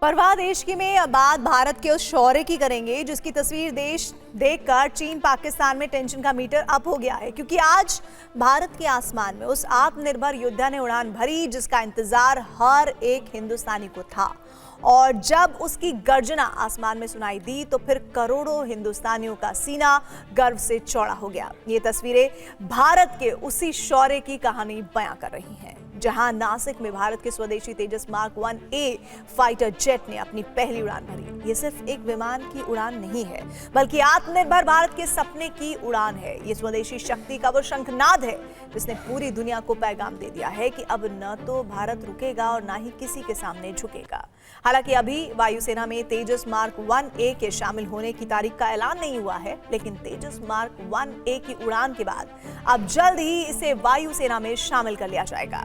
परवाह देश की में अब बात भारत के उस शौर्य की करेंगे जिसकी तस्वीर देश देखकर चीन पाकिस्तान में टेंशन का मीटर अप हो गया है, क्योंकि आज भारत के आसमान में उस आत्मनिर्भर योद्धा ने उड़ान भरी जिसका इंतजार हर एक हिंदुस्तानी को था। और जब उसकी गर्जना आसमान में सुनाई दी तो फिर करोड़ों हिंदुस्तानियों का सीना गर्व से चौड़ा हो गया। ये तस्वीरें भारत के उसी शौर्य की कहानी बयां कर रही हैं, जहां नासिक में भारत के स्वदेशी तेजस मार्क 1A फाइटर जेट ने अपनी पहली उड़ान भरी। ये सिर्फ एक विमान की उड़ान नहीं है, बल्कि आत्मनिर्भर भारत के सपने की उड़ान है। ये स्वदेशी शक्ति का वो शंखनाद है जिसने पूरी दुनिया को पैगाम दे दिया है कि अब न तो भारत रुकेगा और ना ही किसी के सामने झुकेगा। हालांकि अभी वायुसेना में तेजस मार्क 1A के शामिल होने की तारीख का ऐलान नहीं हुआ है, लेकिन तेजस मार्क 1A की उड़ान के बाद अब जल्द ही इसे वायुसेना में शामिल कर लिया जाएगा।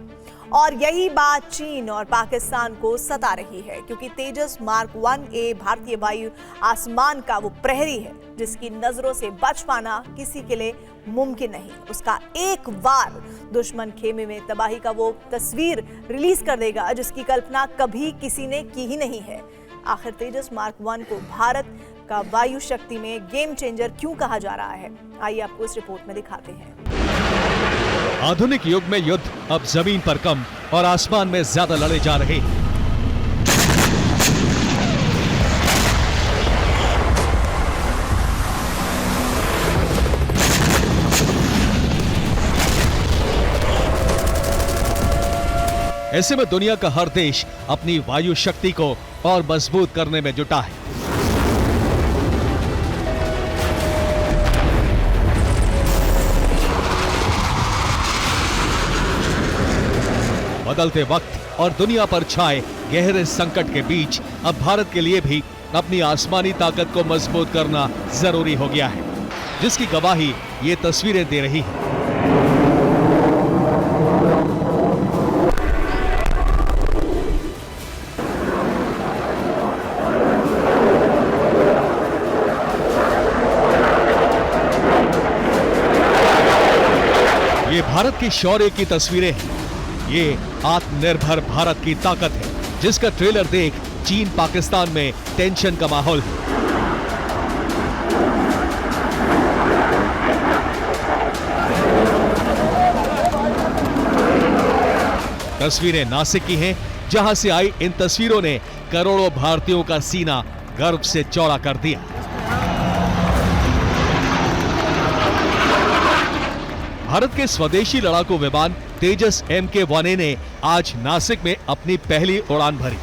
और यही बात चीन और पाकिस्तान को सता रही है, क्योंकि तेजस मार्क 1A भारतीय वायु आसमान का वो प्रहरी है जिसकी नजरों से बच पाना किसी के लिए मुमकिन नहीं। उसका एक बार दुश्मन खेमे में तबाही का वो तस्वीर रिलीज कर देगा जिसकी कल्पना कभी किसी ने की ही नहीं है। आखिर तेजस मार्क 1 को भारत का वायु शक्ति में गेम चेंजर क्यों कहा जा रहा है, आइए आपको इस रिपोर्ट में दिखाते हैं। आधुनिक युग में युद्ध अब जमीन पर कम और आसमान में ज्यादा लड़े जा रहे हैं। ऐसे में दुनिया का हर देश अपनी वायु शक्ति को और मजबूत करने में जुटा है। बदलते वक्त और दुनिया पर छाए गहरे संकट के बीच अब भारत के लिए भी अपनी आसमानी ताकत को मजबूत करना जरूरी हो गया है, जिसकी गवाही ये तस्वीरें दे रही हैं। ये भारत की शौर्य की तस्वीरें हैं। ये आत्मनिर्भर भारत की ताकत है, जिसका ट्रेलर देख चीन पाकिस्तान में टेंशन का माहौल है। तस्वीरें नासिक की हैं, जहां से आई इन तस्वीरों ने करोड़ों भारतीयों का सीना गर्व से चौड़ा कर दिया। भारत के स्वदेशी लड़ाकू विमान तेजस MK-1A ने आज नासिक में अपनी पहली उड़ान भरी।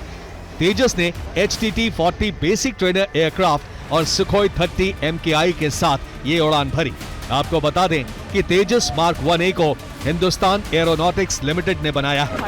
तेजस ने HTT-40 बेसिक ट्रेनर एयरक्राफ्ट और सुखोई 30 MKI के साथ ये उड़ान भरी। आपको बता दें कि तेजस मार्क 1A को हिंदुस्तान एरोनॉटिक्स लिमिटेड ने बनाया है।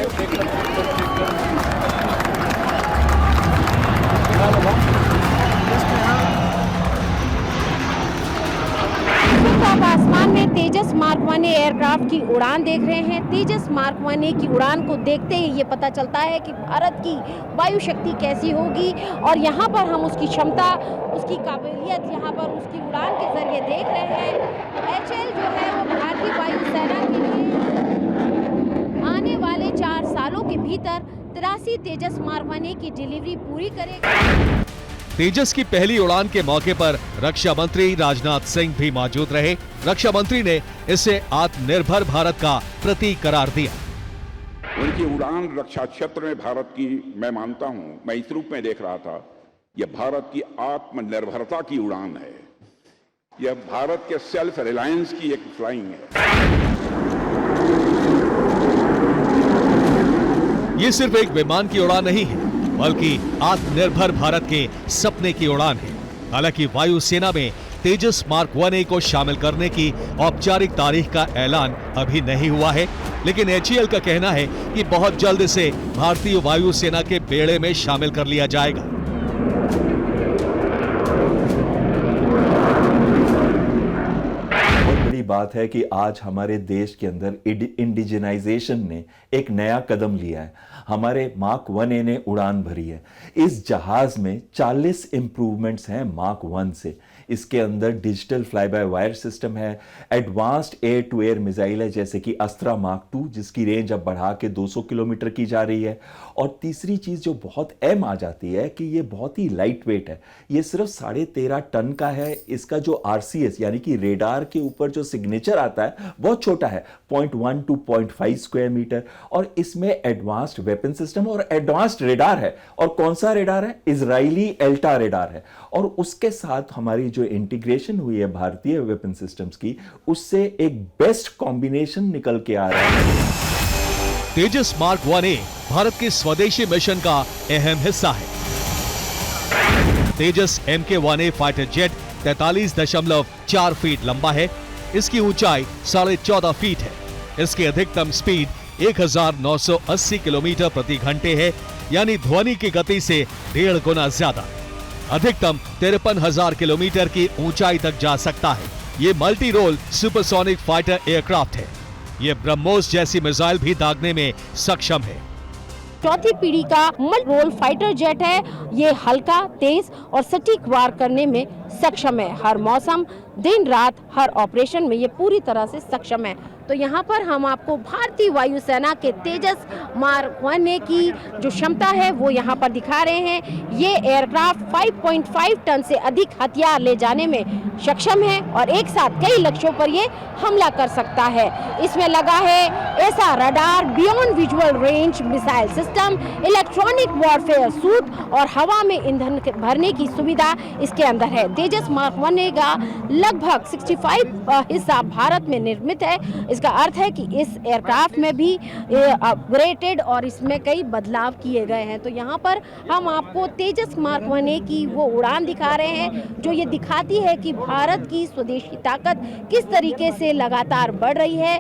आप आसमान में तेजस मार्क 1A एयरक्राफ्ट की उड़ान देख रहे हैं। तेजस मार्क 1A की उड़ान को देखते ही ये पता चलता है कि भारत की वायु शक्ति कैसी होगी, और यहाँ पर हम उसकी क्षमता, उसकी काबिलियत यहाँ पर उसकी उड़ान के जरिए देख रहे हैं। HAL जो है वो भारतीय वायुसेना के लिए आने वाले 4 सालों के भीतर 83 तेजस मार्क 1A की डिलीवरी पूरी करेगा। तेजस की पहली उड़ान के मौके पर रक्षा मंत्री राजनाथ सिंह भी मौजूद रहे। रक्षा मंत्री ने इसे आत्मनिर्भर भारत का प्रतीक करार दिया। उनकी उड़ान रक्षा क्षेत्र में भारत की, मैं मानता हूं, मैं इस रूप में देख रहा था, यह भारत की आत्मनिर्भरता की उड़ान है। यह भारत के सेल्फ रिलायंस की एक फ्लाइंग है। ये सिर्फ एक विमान की उड़ान नहीं है, बल्कि आत्मनिर्भर भारत के सपने की उड़ान है। हालांकि वायुसेना में तेजस मार्क 1A को शामिल करने की औपचारिक तारीख का ऐलान अभी नहीं हुआ है, लेकिन HAL का कहना है कि बहुत जल्द इसे भारतीय वायुसेना के बेड़े में शामिल कर लिया जाएगा। बहुत बड़ी बड़ी बात है कि आज हमारे देश के अंदर इंडिजिनाइजेशन ने एक नया कदम लिया है। हमारे मार्क 1A ने उड़ान भरी है। इस जहाज में 40 इंप्रूवमेंट्स हैं मार्क 1 से। इसके अंदर digital fly by wire system है, advanced air to air missile है जैसे कि अस्त्रा मार्क 2 जिसकी रेंज अब बढ़ा के 200 किलोमीटर की जा रही है। और तीसरी चीज़ जो बहुत अहम आ जाती है कि ये बहुत ही लाइट वेट है। ये सिर्फ 13.5 टन का है। इसका जो RCS यानी कि रेडार के ऊपर जो सिग्नेचर आता है बहुत छोटा है, 0.1 to 0.5 स्क्वायर मीटर। और इसमें एडवांस्ड वेपन सिस्टम और एडवांस्ड रेडार है। और कौन सा रेडार है? इजरायली एल्टा रेडार है। और उसके साथ हमारी जो इंटीग्रेशन हुई है भारतीय वेपन सिस्टम्स की, उससे एक बेस्ट कॉम्बिनेशन निकल के आ रहा है। तेजस मार्क 1A भारत के स्वदेशी मिशन का अहम हिस्सा है। तेजस MK1A फाइटर जेट 43.4 फीट लंबा है। इसकी ऊंचाई 14.5 फीट है। इसकी अधिकतम स्पीड 1980 किलोमीटर प्रति घंटे है, यानी ध्वनि की गति से 1.5 गुना ज्यादा। अधिकतम 53,000 किलोमीटर की ऊंचाई तक जा सकता है। ये multi role supersonic fighter aircraft है। ये ब्रह्मोस जैसी मिसाइल भी दागने में सक्षम है। चौथी पीढ़ी का मल्टी रोल फाइटर जेट है। ये हल्का, तेज और सटीक वार करने में सक्षम है। हर मौसम, दिन रात, हर ऑपरेशन में ये पूरी तरह से सक्षम है। तो यहाँ पर हम आपको भारतीय वायुसेना के तेजस मार्क 1A की जो क्षमता है वो यहाँ पर दिखा रहे हैं। ये एयरक्राफ्ट 5.5 टन से अधिक हथियार ले जाने में सक्षम है और एक साथ कई लक्ष्यों पर ये हमला कर सकता है। इसमें लगा है ऐसा radar, beyond visual range missile system, electronic warfare suit और हवा में ईंधन भरने की सुविधा इसके अंदर है। तेजस मार्क 1A का लगभग 65 हिस्सा भारत में निर्मित है। इसका अर्थ है कि इस एयरक्राफ्ट में भी अपग्रेडेड और इसमें कई बदलाव किए गए हैं। तो यहाँ पर हम आपको तेजस मार्क 1A की वो उड़ान दिखा रहे हैं जो ये दिखाती है कि भारत की स्वदेशी ताकत किस तरीके से लगातार बढ़ रही है।